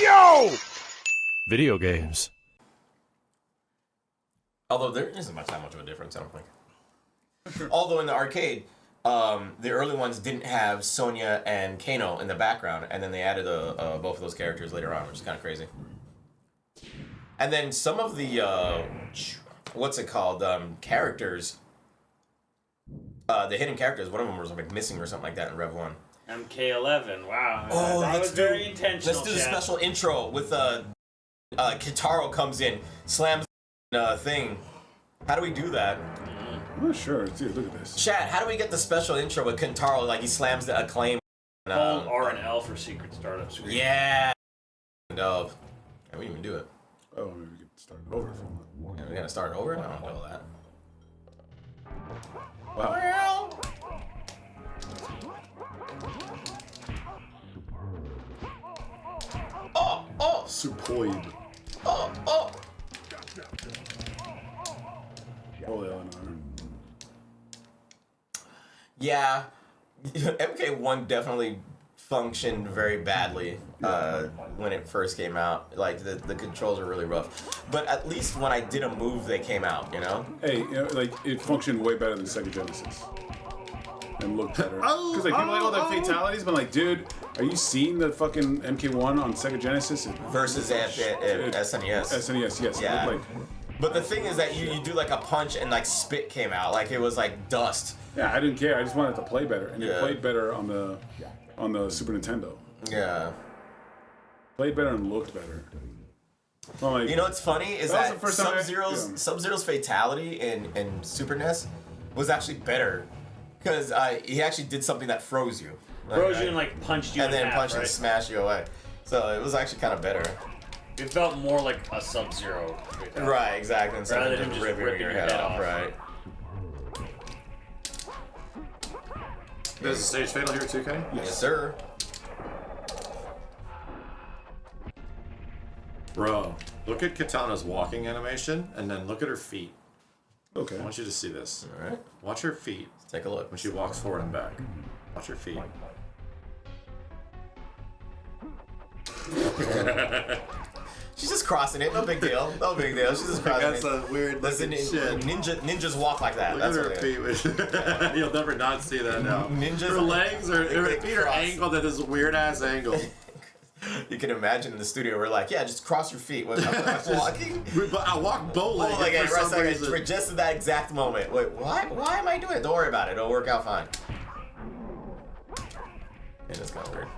Yo! Video games. Although there isn't that much of a difference, I don't think. Although in the arcade, the early ones didn't have Sonya and Kano in the background, and then they added both of those characters later on, which is kind of crazy. And then some of the, what's it called, characters, the hidden characters, one of them was like missing or something like that in Rev 1. MK11, wow. Oh, that was very intentional. Let's do the special intro with Kitaro comes in, slams the thing. How do we do that? I'm not sure. Dude, look at this. Chat, how do we get the special intro with Kentaro, like he slams the acclaim? Hold R and L for secret startup screen. Yeah. No. Can we even do it? Oh, maybe we could start over from Yeah, we gotta start over? I don't know all that. Wow. Oh! Superb. Oh! Holy Eleanor. Yeah. MK1 definitely functioned very badly when it first came out. Like, the controls are really rough. But at least when I did a move, they came out, you know? Hey, you know, like, it functioned way better than Sega Genesis. And looked better. Because like, people like, the fatalities, but like, dude, are you seeing the fucking MK1 on Sega Genesis? Versus SNES. SNES, yes. Yeah. Like, but the thing is that you do like a punch and like spit came out. Like it was like dust. yeah, I didn't care. I just wanted it to play better. And it played better on the Super Nintendo. Yeah. Played better and looked better. Well, like, You know what's funny is That was that the first time Sub-Zero's fatality in Super NES was actually better. Because he actually did something that froze you. Froze you and like punched you and in then half, punched right? and smashed you away. So it was actually kind of better. It felt more like a Sub-Zero. Right, exactly. Instead Rather of than just just ripping your head off. Right. There's a stage fatal here too, Kenny? Yes, sir. Bro, look at Katana's walking animation, and then look at her feet. okay. I want you to see this. All right. Watch her feet Let's take a look. when she walks forward and back. Watch her feet. She's just crossing it. No big deal. No big deal. She's just crossing That's it. a weird Listen, shit. ninjas walk like that. Look at That's her what it is. feet. You'll never not see that now. Ninjas. Her legs are, her they feet are cross. angled at this weird ass angle. You can imagine in the studio, we're like, yeah, just cross your feet. I'm walking. But I walk bow legged Like, for some for reason. just in that exact moment. Wait, why am I doing it? Don't worry about it. It'll work out fine. Yeah, that's kind of weird.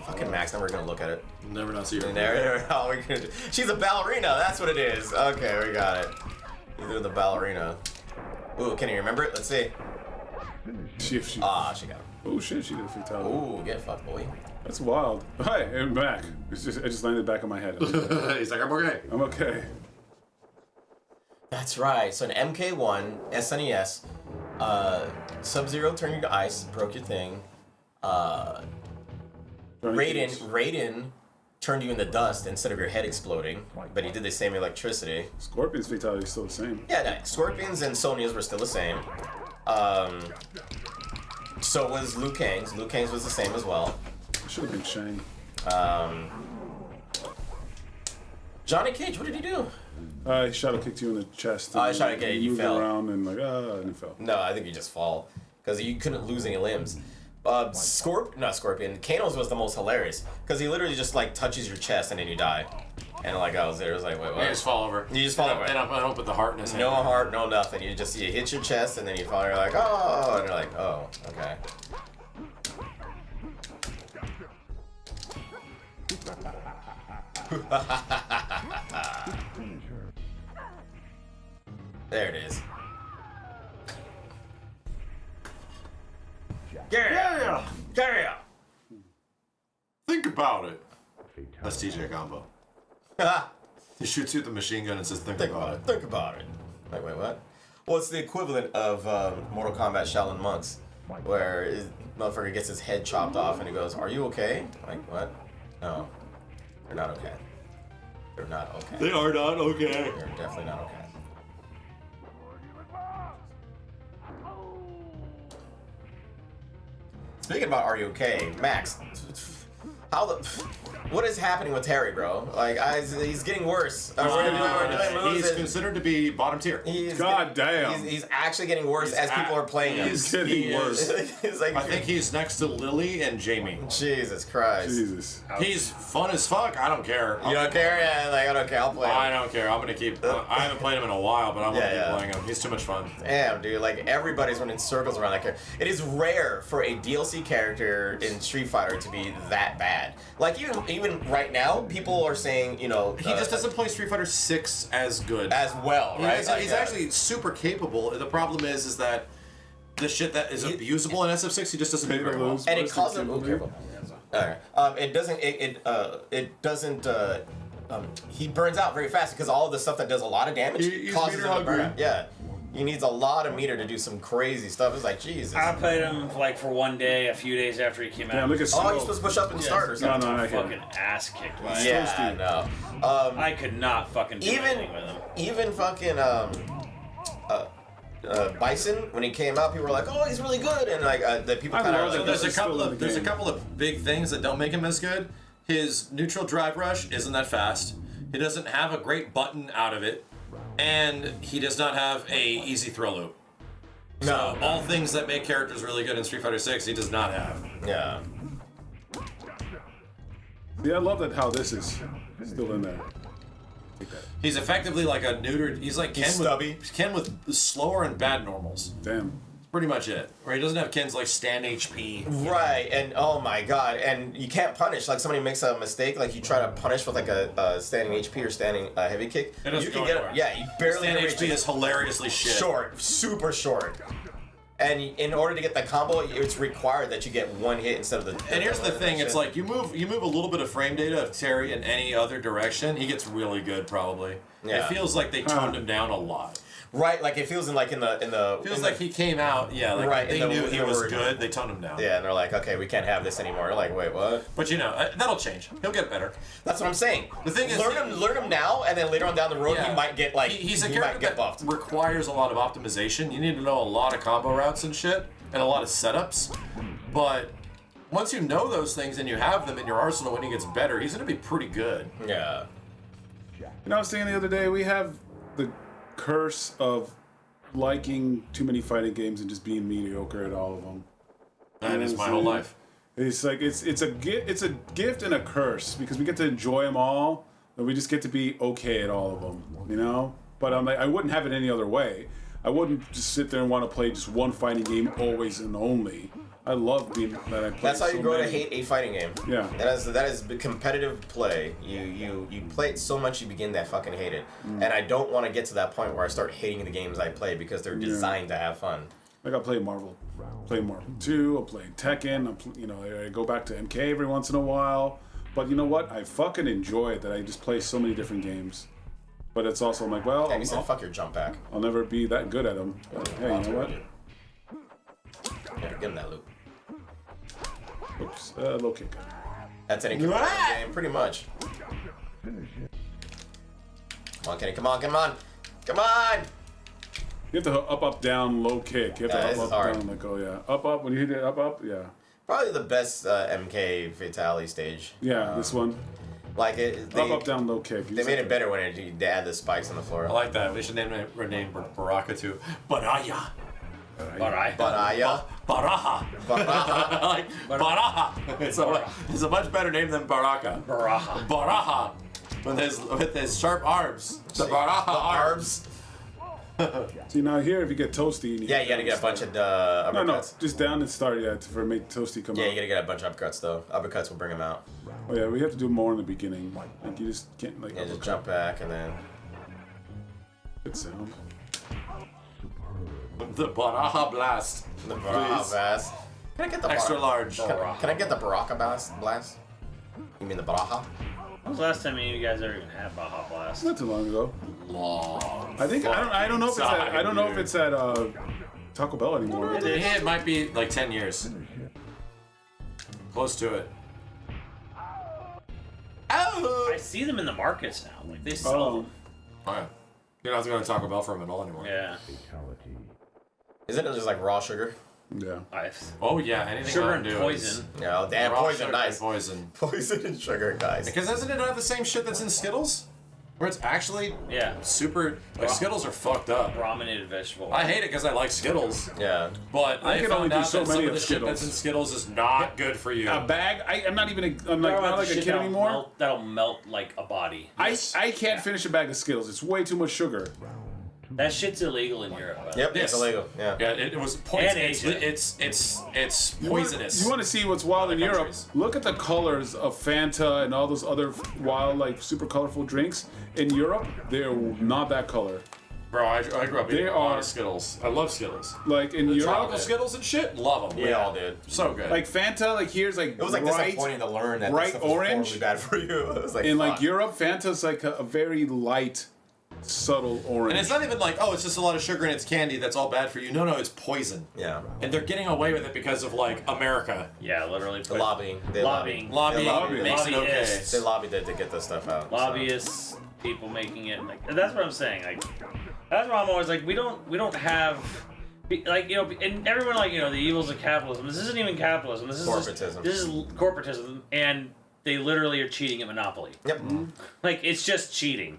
Fucking Max, now we're gonna look at it. Never not see her. And there, oh, we're gonna, she's a ballerina. That's what it is. Okay, we got it. You're doing the ballerina. Ooh, can you remember it? Let's see. She Ah, she got it. oh shit, she did a fatality. Ooh, get fucked, boy. That's wild. Hi, I'm back. I just landed back on my head. He's like, I'm okay. I'm okay. That's right. So an MK1 SNES, Sub-Zero turned you to ice, broke your thing. Raiden turned you into dust instead of your head exploding, but he did the same electricity. Scorpion's fatality is still the same. Yeah, no, Scorpions and Sonya's were still the same. So was Liu Kang's. Liu Kang's was the same as well. It should have been Shang. Johnny Cage, what did he do? He shadow kicked you in the chest. Oh, he shadow kicked you, you moved fell. around and like, and you fell. No, I think you just fall because you couldn't lose any limbs. Not Scorpion. Kano's was the most hilarious because he literally just like touches your chest and then you die. And like I was there, it was like, wait, what? You just fall over. You just fall over. And I don't put the heart in his hand. No heart, no nothing. You hit your chest and then you fall. You're like, oh, and you're like, oh, okay. There it is. Yeah. Think about it. That's TJ combo. He shoots you with the machine gun and says, think about it. Think about it. Like, wait, what? Well, it's the equivalent of Mortal Kombat Shaolin Monks, where his motherfucker gets his head chopped off and he goes, "Are you okay?" Like, what? No, you're not okay. You're not okay. They are not okay. You're definitely not okay. Speaking about are you okay, Max? What is happening with Terry, bro? Like, he's getting worse. We're doing moves He's and considered to be bottom tier. God damn. He's actually getting worse as people are playing him. He's getting worse. He's like, I think he's next to Lily and Jamie. Jesus Christ. Jesus. He's fun as fuck. I don't care. You don't care? Yeah, like, I don't care. I'll play him. I don't care. I'm gonna keep. I haven't played him in a while, but I'm gonna keep playing him. He's too much fun. Damn, dude, like everybody's running circles around that character. It is rare for a DLC character in Street Fighter to be that bad. Like even right now, people are saying, you know, He just doesn't play Street Fighter 6 as good. as well, right? He's actually super capable. The problem is that the shit that is abusable in SF6, he just doesn't do very well. and it causes him. Careful. All right. It doesn't. It doesn't. He burns out very fast because all of the stuff that does a lot of damage He's causes meter him to burn hungry. out. Yeah. He needs a lot of meter to do some crazy stuff. It's like, Jesus. I played him like for one day, a few days after he came Damn, out. look at Oh, Snow. you're supposed to push up and start or something. No, I can't. Fucking ass kicked by him. Yeah, no. I could not fucking do anything with him. Even fucking Bison, when he came out, people were like, "Oh, he's really good," and like the people I kind love of that like, There's a This is still couple in of the game. big things that don't make him as good. His neutral drive rush isn't that fast. He doesn't have a great button out of it, and he does not have a easy throw loop. So all things that make characters really good in Street Fighter 6, he does not have. yeah. Yeah, I love that how this is still in there. Take that. He's effectively like a neutered. He's like He's stubby. Ken with slower and bad normals. Damn. Pretty much it. Or he doesn't have Ken's like stand HP. Right, and oh my god, and you can't punish. Like somebody makes a mistake, like you try to punish with like a standing HP or standing heavy kick. It doesn't You can go get anywhere. yeah, you barely Stand reach HP it. is hilariously shit. Short, super short. And in order to get the combo, it's required that you get one hit instead of the. And here's the thing: it's like you move a little bit of frame data of Terry in any other direction, he gets really good. Probably. Yeah. It feels like they toned him down a lot. right, like it feels in the. Feels like he came out, like Right, they in the- knew in he the was original. good. They toned him down. Yeah, and they're like, okay, we can't have this anymore. You're like, wait, what? But that'll change. He'll get better. That's what I'm saying. The thing is, learn him now, and then later on down the road, Yeah. he might get like He's a he character might get that buffed. requires a lot of optimization. You need to know a lot of combo routes and shit, and a lot of setups. But once you know those things and you have them in your arsenal when he gets better, he's gonna be pretty good. Yeah. You know, I was saying the other day, we have the curse of liking too many fighting games and just being mediocre at all of them. That is my whole life. It's like it's a gift and a curse because we get to enjoy them all, and we just get to be okay at all of them, you know. But I'm like, I wouldn't have it any other way. I wouldn't just sit there and want to play just one fighting game always and only. I love being that I play. That's how you so grow to many. hate a fighting game. Yeah. That is the competitive play. You play it so much you begin to fucking hate it. And I don't want to get to that point where I start hating the games I play because they're designed to have fun. Like I play Marvel 2. I play Tekken. I go back to MK every once in a while. But you know what? I fucking enjoy it that I just play so many different games. But it's also I'm like, well, And he said, fuck your jump back. I'll never be that good at them. But hey, you know what? Yeah, give him that loop. Oops, low kick. That's any competitive game, pretty much. Come on, Kenny, come on, come on! Come on! You have to up, down, low kick. You have Yeah, this to is up, hard. down, let go, yeah. Up, when you hit it, up, yeah. Probably the best MK fatality stage. Yeah, this one. Like it, they, Up, down, low kick. they made it better when they add the spikes on the floor. I like that. We should rename Baraka to Baraya. Baraya. Baraha. Baraha. Like Baraha. It's a much better name than Baraka. Baraha. Baraha. With his sharp arms. The Baraha The arms. See, now here, if you get toasty... Yeah, you gotta get a bunch of No, uppercuts. just down and start, for make toasty come Yeah, out. you gotta get a bunch of uppercuts though. Uppercuts will bring him out. Oh yeah, we have to do more in the beginning. Like, you just can't, like... Yeah, just uppercut. jump back and then. Good sound. The Baraha blast. The Baraka Please. blast. Can I get the Extra Baraka? large. Can I get the Baraka blast? You mean the Baraha? When was the last time any of you guys ever even had Baja Blast? Not too long ago. Long. I think I don't know if it's at, I don't know if it's at Taco Bell anymore. It might be like 10 years. Close to it. Oh! I see them in the markets now. Like they sell Oh, them. Oh, yeah. You're not going to Taco Bell for them at all anymore. Yeah. Isn't it just like raw sugar? Yeah. Oh yeah, anything Sugar Mountain and Dew poison. No, damn, Raw poison, sugar nice. and poison. Poison and sugar, guys. Because doesn't it have the same shit that's in Skittles? Where it's actually super... Like, Skittles are fucked up. Brominated vegetable. I hate it because I like Skittles. Yeah. But I I can found only do out so that some many of the of shit that's in Skittles is not good for you. A bag. I'm not even. I'm like, not like a kid anymore. That'll melt like a body. I can't finish a bag of Skittles. It's way too much sugar. That shit's illegal in Europe. By the way. Yep, it's illegal. Yeah. Yeah, it was poison. And Asia. It's poisonous. You want to see what's wild in Europe? countries. Look at the colors of Fanta and all those other wild, like super colorful drinks. In Europe, they're not that color. Bro, I grew up They eating a lot are- of Skittles. I love Skittles. Like in The Europe, tropical Skittles and shit, love them. We all did. So good. like Fanta, like here's like It was like bright, disappointing to learn that bright this stuff was orange. horribly bad for you. It was like, in like fuck. Europe, Fanta's like a very light, subtle orange. and it's not even like, oh, it's just a lot of sugar and it's candy that's all bad for you. No, it's poison. Yeah. And they're getting away with it because of like America. Yeah, literally. The lobbying. They Lobbying. lobbied. Lobbying They makes it okay. Lobbyists. They lobbied it to get this stuff out. so. Lobbyists, people making it. Like that's what I'm saying. Like that's why I'm always like we don't have. Like and everyone like the evils of capitalism. This isn't even capitalism. This is Corporatism. This is corporatism, and they literally are cheating at Monopoly. Yep. Like it's just cheating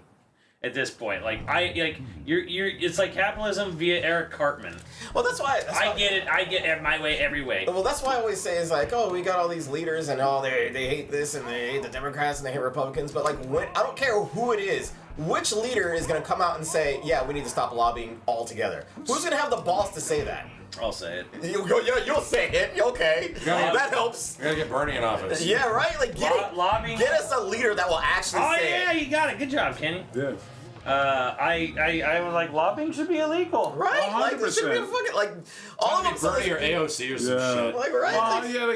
at this point. Like you're it's like capitalism via Eric Cartman. Well, that's why. I get it. I get my way every way. Well, that's why I always say is like, oh, we got all these leaders and they hate this and they hate the Democrats and they hate Republicans. But like, I don't care who it is. Which leader is going to come out and say, yeah, we need to stop lobbying altogether? Who's going to have the balls to say that? I'll say it. You'll say it. Okay. Yeah. That helps. We're gonna get Bernie in office. Yeah, right? Like, Lobbying. get us a leader that will actually Oh say yeah, it. you got it. Good job, Kenny. yeah. I was like, lobbying should be illegal. Right? Like, this should be a 100%. fucking, like, all of them. Bernie or AOC or some Yeah. shit. Like, right? Well, yeah,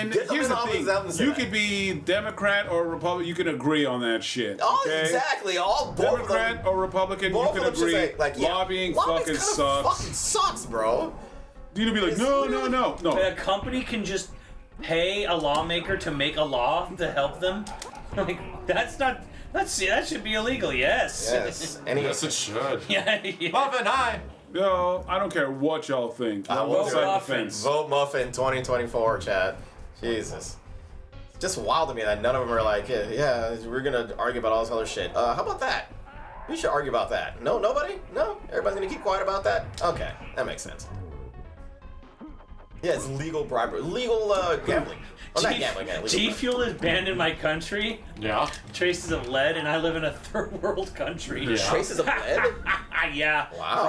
and Get them here's in the office thing: out and say you that. could be Democrat or Republican. You can agree on that shit. Oh, okay? exactly. Both Democrat of them. or Republican, Both you of can them should agree. say, like, yeah, Lobbying lobbying's fucking kinda sucks. Fucking sucks, bro. You'd be like, It's no. A company can just pay a lawmaker to make a law to help them. Like that should be illegal. Yes. Yes. Yes, it should. yeah. Muffin, hi. Yo, I don't care what y'all think. I I'm will on the side of the Muffin. fence. Vote Muffin 2024, chat. Jesus. It's just wild to me that none of them are like, yeah, we're gonna argue about all this other shit. How about that? We should argue about that. No, nobody? No? Everybody's gonna keep quiet about that? Okay, that makes sense. Yeah, it's legal bribery. Legal gambling. Well, not gambling, legal G bribery. Fuel is banned in my country. Yeah. Traces of lead, and I live in a third world country. Yeah. Traces of lead? Yeah. Wow.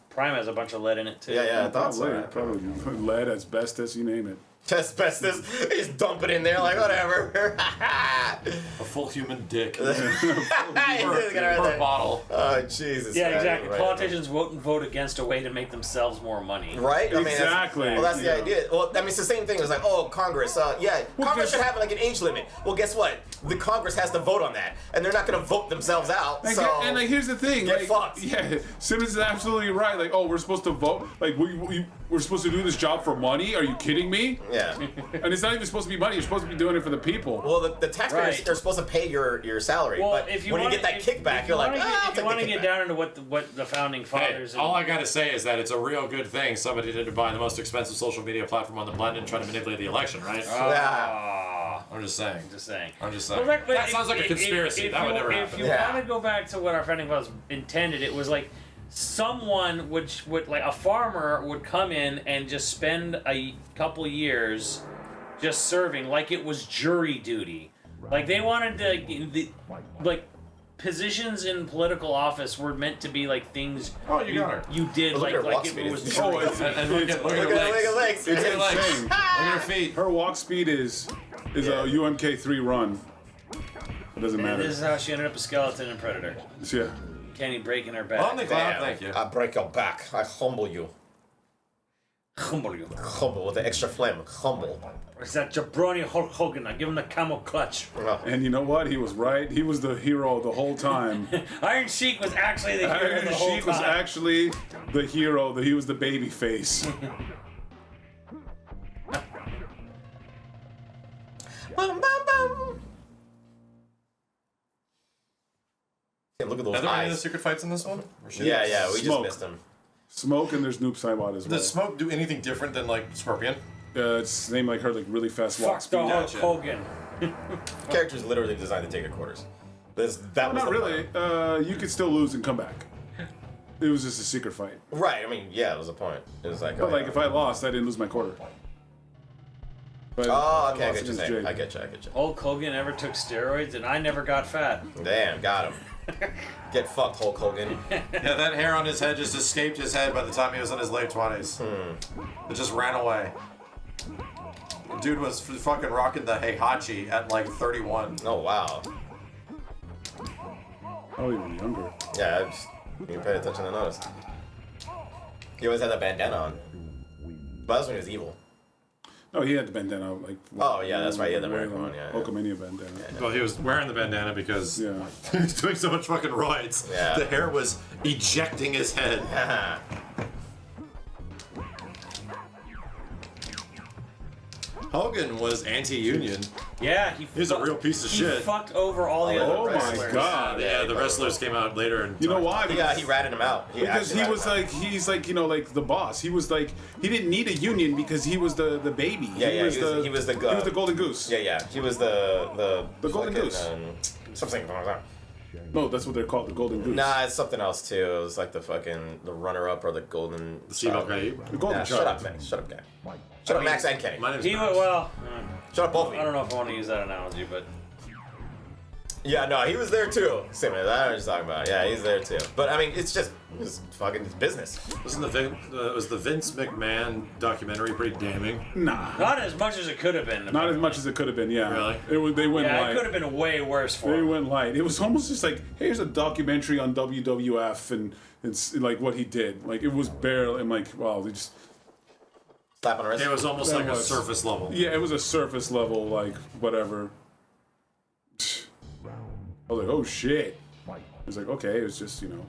Prime has a bunch of lead in it too. Yeah, I thought so. Probably lead, asbestos, you name it. Asbestos. He's dumping in there like, whatever. A full human dick. He's gonna per write that. bottle. Oh, Jesus. Yeah, man. exactly. Right. Politicians won't vote against a way to make themselves more money. Right? I mean, Exactly. Well, that's the Yeah. idea. Well, I mean, it's the same thing. It's like, oh, Congress. Congress because- should have like an age limit. Well, guess what? The Congress has to vote on that, and they're not going to vote themselves out. And, So and here's the thing, get like, fucked. yeah, Simmons is absolutely right. Like, oh, we're supposed to vote. Like, we're supposed to do this job for money. Are you kidding me? yeah. And it's not even supposed to be money. You're supposed to be doing it for the people. Well, the taxpayers Right. are supposed to pay your salary, Well, but if you when wanna, you get that if- kickback, if you're you like, wanna get, I'll if you take want the to get kickback. down into what the founding Hey, fathers. all I gotta say is that it's a real good thing somebody didn't buy the most expensive social media platform on the planet and try to manipulate the election, right? Yeah. I'm just saying. Just saying. I'm just saying. Well, but That sounds like a conspiracy. That would never If happen. you Yeah. want to go back to what our founding fathers intended, it was like someone would like a farmer would come in and just spend a couple years just serving, like it was jury duty. Like they wanted to, like positions in political office were meant to be like things Oh, you got her. you did, Look at her like walk it speed. was It's- jury. Oh, it's, And look at Look at her the legs. legs. Look at her legs. insane. Look at her feet. Her walk speed is Yeah. a UMK3 run. It doesn't And matter. this is how she ended up a skeleton and predator. Yeah. Kenny breaking her back. On the cloud, Damn. thank you. I break your back. I humble you. Humble you. Humble with the extra phlegm. Humble. It's that jabroni Hulk Hogan. I give him the camel clutch. And you know what? He was right. He was the hero the whole time. Iron Sheik was actually the hero Iron the whole Sheik was time. actually the hero. He was the baby face. Bum, bum, bum. Yeah, look at those Are there any of the eyes. secret fights in this one? Or should Yeah, we Smoke. just missed them. Smoke and there's Noob Saibot as well. Does Smoke do anything different than like Scorpion? It's named like her, like really fast walk Fuck the speed. Hulk Gotcha. Hogan. Character's literally designed to take a quarters. That was Not the really. point. You could still lose and come back. It was just a secret fight. Right. I mean, yeah, it was the point. It was like. But like, if I lost, I didn't lose my quarter. But Oh, okay, I lost get you. against Saying. Jade. I get you. Hulk Hogan never took steroids, and I never got fat. Damn, got him. Get fucked, Hulk Hogan. Yeah, that hair on his head just escaped his head by the time he was in his late 20s. It just ran away. Dude was fucking rocking the Heihachi at like 31. Oh wow. Oh, even younger. Yeah, you pay attention to notice. He always had that bandana on. But that was when he was evil. No, he had the bandana. Like. Oh, yeah, that's right, he had the American one, yeah. Hulkamania bandana. Well, he was wearing the bandana because Yeah. he was doing so much fucking roids. Yeah. The hair was ejecting his head. Hogan was anti-union. Yeah, He's a real piece of shit. He fucked over all the Oh other my wrestlers. God. Yeah, the wrestlers came out later and You know why? Yeah, he ratted him out. Because he was like, he's like, you know, like the boss. He was like, he didn't need a union because he was the baby. Yeah, he was the golden goose. Yeah. He was the golden fucking, goose. Something. No, that's what they're called, the golden goose. Nah, it's something else too. It was like the runner-up or the golden. The Sea Milk guy. The golden Shut child. up, Max. Shut up, guy. Shut up, Max and Kenny. My name's He Max. well, Shut up, both of I you. don't know if I want to use that analogy, but Yeah, no, he was there too. Same as I was talking about. Yeah, he's there too. But I mean, it's fucking business. Wasn't was the Vince McMahon documentary pretty damning? Nah, not as much as it could have been. not as much as it could have been. Yeah, Really? They went Yeah, light. it could have been way worse for They him. went light. It was almost just like, here's a documentary on WWF and like what he did. Like it was barely. I'm like, wow, they just. Slap on the wrist. It was almost That like a was- surface level. Yeah, it was a surface level, like whatever. I was like, oh shit. It was like, okay, it was just, you know.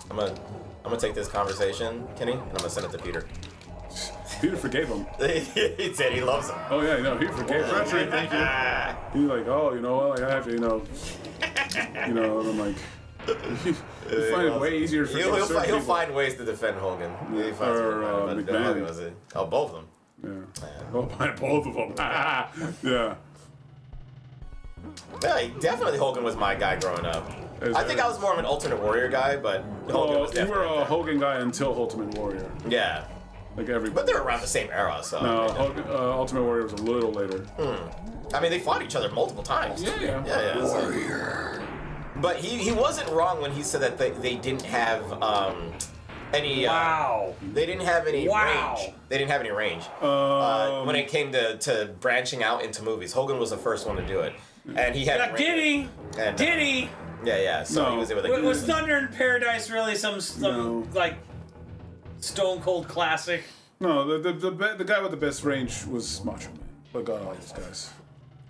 I'm gonna take this conversation, Kenny, and I'm gonna send it to Peter. Peter forgave him. He said he loves him. Oh yeah, no, he forgave him. Thank you. He's like, oh, you know what? Like I have to, and I'm like, you find it way easier for He'll find ways to defend Hogan. He finds Or, ways to defend McMahon. Hogan, was it? Oh, both of them. Yeah. Oh, by both of them. Yeah. Yeah, definitely Hogan was my guy growing up. I think I was more of an Ultimate Warrior guy, but Hogan was You were definitely. a Hogan guy until Ultimate Warrior. Yeah, Like everybody. but they were around the same era, so. No, Ultimate Warrior was a little later. I mean, they fought each other multiple times. Yeah. Warrior. But he wasn't wrong when he said that they didn't have any. Wow. They didn't have any Wow. range. They didn't have any range. When it came to branching out into movies, Hogan was the first one to do it, and he had. range. Did he? And, Did he? Yeah. So No. he was able to. Was Thunder in Paradise really some No. like Stone Cold classic? No, the guy with the best range was Macho Man. But got all these guys.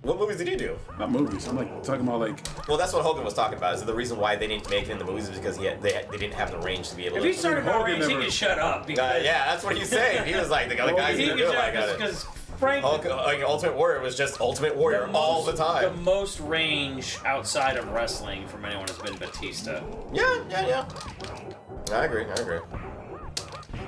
What movies did he do? Not movies. I'm like talking about like. Well, that's what Hogan was talking about. Is that the reason why they didn't make it in the movies is because they didn't have the range to be able If to. he started about Hogan range, he never- can shut up. Because Yeah, that's what he's saying. He was like the other guys he didn't can do it shut like up that. because frankly, Hulk, like Ultimate Warrior was just Ultimate Warrior all the The time. most range outside of wrestling from anyone has been Batista. Yeah. I agree.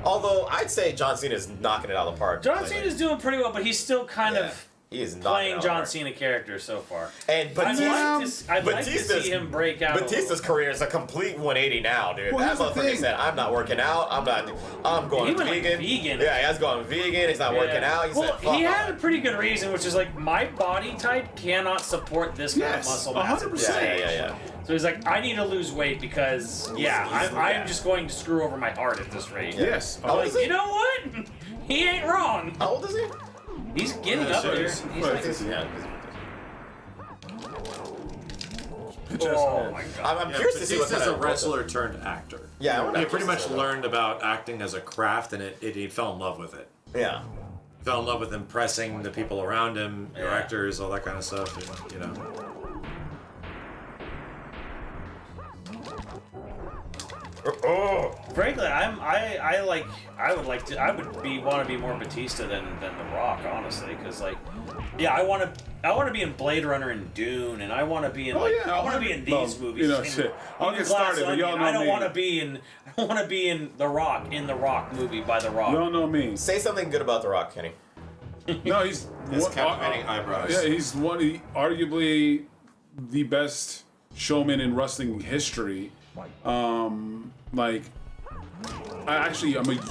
Although I'd say John Cena's knocking it out of the park. John Cena's doing pretty well, but he's still kind of he is knocking it playing out of the John park. Cena character so far. And I'd like to see him break out. Batista's career is a complete 180 now, dude. Well, That here's the motherfucker thing. said, "I'm not working out. I'm going He went, like, vegan." vegan. Yeah, he's going vegan. He's not working out. He Well, said, "Fuck he all had a that." pretty good reason, which is like my body type cannot support this kind Yes, of muscle mass. 100%. Yeah. So he's like, I need to lose weight because I'm just going to screw over my heart at this rate. Yes. How old Like, is he? you know what? He ain't wrong. How old is he? He's getting up there. He's like, oh my god. I'm curious to see what kind Batista's a of wrestler turned actor. Yeah, I'm He not pretty curious much to know. learned about acting as a craft, and he fell in love with it. Yeah. Fell in love with impressing the people around him, directors, all that kind of stuff. And, you know. Frankly, I want to be more Batista than The Rock, honestly, because like, yeah, I want to be in Blade Runner and Dune, and I want to be in I want to be in these movies. You know, shit. I'll get started, but y'all know I don't me. want to be in The Rock movie by The Rock. Y'all know me. Say something good about The Rock, Kenny. No, he's His captivating eyebrows. Yeah, he's arguably the best showman in wrestling history. Like, I'm a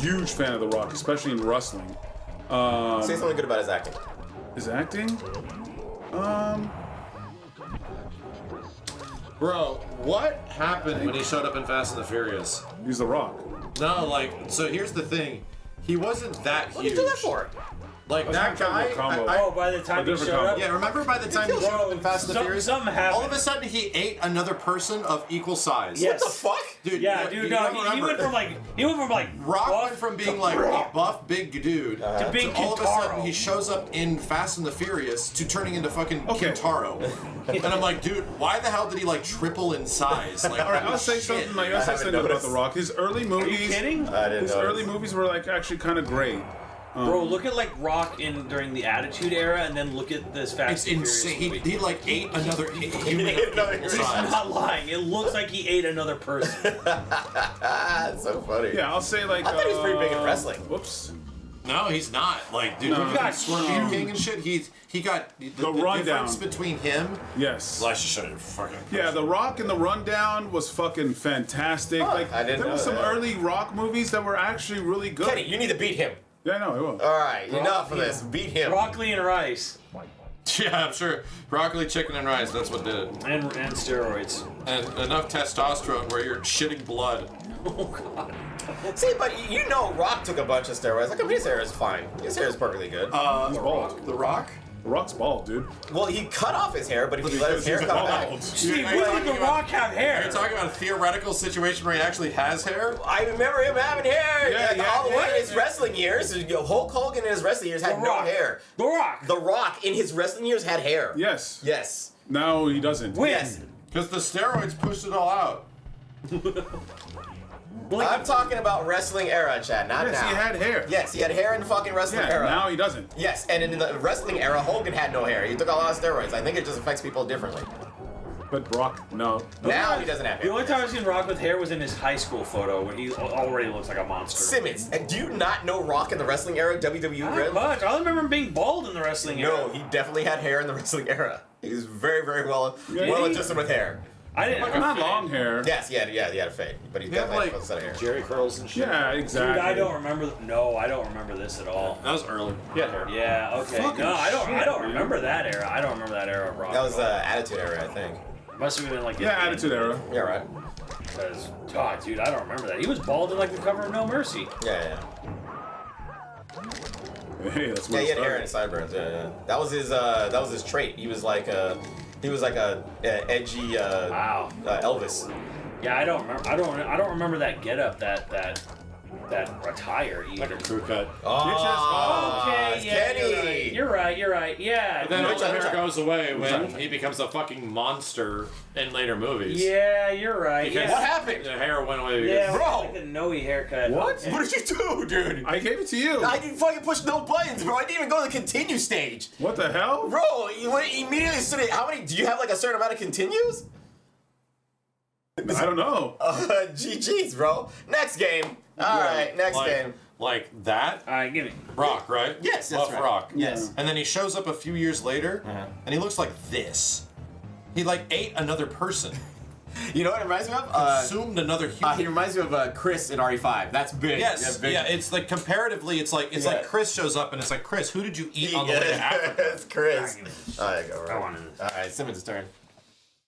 huge fan of The Rock, especially in wrestling. Say something good about his acting. His acting? Bro, what happened when he showed up in Fast and the Furious? He's The Rock. No, like, so here's the thing. He wasn't that huge. What did you do that for? Like, That's that not guy. combo. Oh, by the time he different showed up, combo. Yeah, remember by the time he showed up in Fast and the Furious? something happened. All of a sudden, he ate another person of equal size. Yes. What the fuck? Dude, Yeah, you dude, don't no, he remember. went from like Rock buff went from being like a buff big dude to being all of a sudden Kintaro. he shows up in Fast and the Furious to turning into fucking Okay. Kintaro. And I'm like, dude, why the hell did he like triple in size? Like, All right, holy I'll say shit. something. Like, I'll say haven't something about noticed. The Rock. His early movies. Are you kidding? I didn't His know. early movies were like actually kind of great. Bro, look at like Rock during the Attitude Era, and then look at this Fast It's and Furious insane. movie. He like ate another human ate of another equal human. I'm size. not lying. It looks like he ate another person. That's so funny. Yeah, I'll say like. I thought he was pretty big in wrestling. Woops. No, he's not. Like, dude, No. look at He's got Scorpion huge. King and shit. He got the rundown. difference between him. Yes. Well, I should show you fucking. Yeah, The Rock in the Rundown was fucking fantastic. Like, I didn't there were know some that. early Rock movies that were actually really good. Kenny, you need to beat him. Yeah, no, it will. All right, enough of this. Beat him. Broccoli and rice Yeah, I'm sure. Broccoli, chicken, and rice. That's what did it. and steroids. And enough testosterone where you're shitting blood. Oh god. See, but you know Rock took a bunch of steroids. Like, I mean, his hair is fine. His hair is perfectly good. He's bald. The Rock? The Rock's bald, dude. Well, he cut off his hair, but if you let his hair He's come back... bald. Steve, Are you when did talking The about- Rock have hair? You're talking about a theoretical situation where he actually has hair? I remember him having hair. Yeah, Like, he all the had way in hair. his wrestling years. Hulk Hogan in his wrestling years had The no Rock. hair. The Rock. The Rock in his wrestling years had hair. Yes. Yes. No, he doesn't. When? Yes. Because the steroids pushed it all out. I'm talking about wrestling era, Chad, not Yes, now. he had hair. Yes, he had hair in the fucking wrestling Yeah, era. now he doesn't. Yes, and in the wrestling era, Hogan had no hair. He took a lot of steroids. I think it just affects people differently. But Brock, no. Now he doesn't have The hair. only time I've seen Rock with hair was in his high school photo when he already looks like a monster. Simmons, and do you not know Rock in the wrestling era, WWE? Not much. I remember him being bald in the wrestling era. No, he definitely had hair in the wrestling era. He was very, very well he? adjusted with hair. I didn't. Not long hair. Yes, he had a fade, but he had, definitely like, had a set of hair. Jerry curls and shit. Yeah, exactly. Dude, I don't remember. No, I don't remember this at all. That was early. Yeah, hair. Yeah. Okay. Fucking No, I don't. shit, I don't dude. remember that era. I don't remember that era of Rock. That was Attitude Era, I think. Must have been like. Yeah, Attitude Era. Yeah, right. Because, God, dude, I don't remember that. He was bald in like the cover of No Mercy. Yeah. Hey, that's Yeah, what he had hair and sideburns. Yeah. That was his trait. He was like a edgy Wow. Elvis. Yeah, I don't remember. I don't remember that getup. That attire either. Like a crew cut. Oh, Okay, it's yeah, Kenny. you're right. Yeah. But then all Which the one? hair goes away when he becomes a fucking monster in later movies. Yeah, you're right. Because What Yeah. happened? The hair went away because Yeah, Bro. like the Noe haircut. What? Okay. What did you do, dude? I gave it to you. I didn't fucking push no buttons, bro. I didn't even go to the continue stage. What the hell? Bro, you went immediately started. How many? Do you have like a certain amount of continues? I don't know. GG's, bro. Next game. All right, next game. like that. All right, give me. Rock, right? Yes, that's Buff right. Rock. Yes. And then he shows up a few years later, and he looks like this. He like ate another person, You know what it reminds me of? consumed another human. He reminds me of Chris in RE5. That's big. Yes, big. yeah. It's like comparatively, it's like Yeah. Chris shows up and it's like Chris, who did you eat on the way to Africa? It's Chris. Give me this. All right, go I right. wanted this. All right, Simmons' turn.